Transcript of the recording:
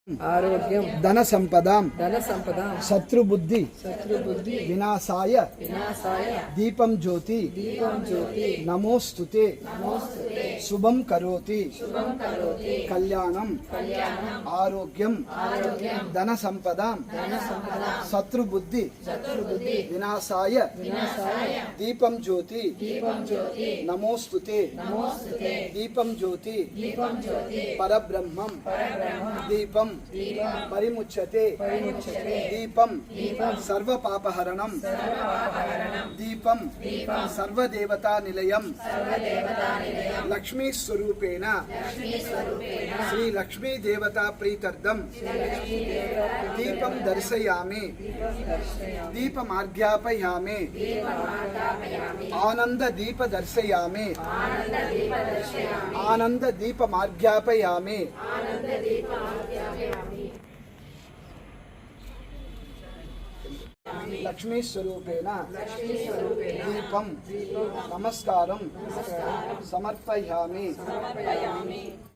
ఆరోగ్యం ధన సంపద శత్రుబుద్ధి వినాశాయ దీపం జ్యోతి నమోస్తుతే శుభం కరోతి కళ్యాణం ఆరోగ్యం ధన సంపద శత్రుబుద్ధి వినాశాయ దీపం జ్యోతి నమోస్తుతే దీపం జ్యోతి పరబ్రహ్మం దీపం పరిముచ్యతే దీపం సర్వపాపహరణం దీపం సర్వదేవతా నిలయం లక్ష్మీ స్వరూపేణ శ్రీ లక్ష్మీ దేవతా ప్రీతర్థం దీపం దర్శయామి దీపమార్ఘ్యాపయామి ఆనంద దీప దర్శయామి ఆనంద దీపమార్ఘ్యాపయామి లక్ష్మీ స్వరూపేణ దీపం నమస్కారం సమర్పయామి.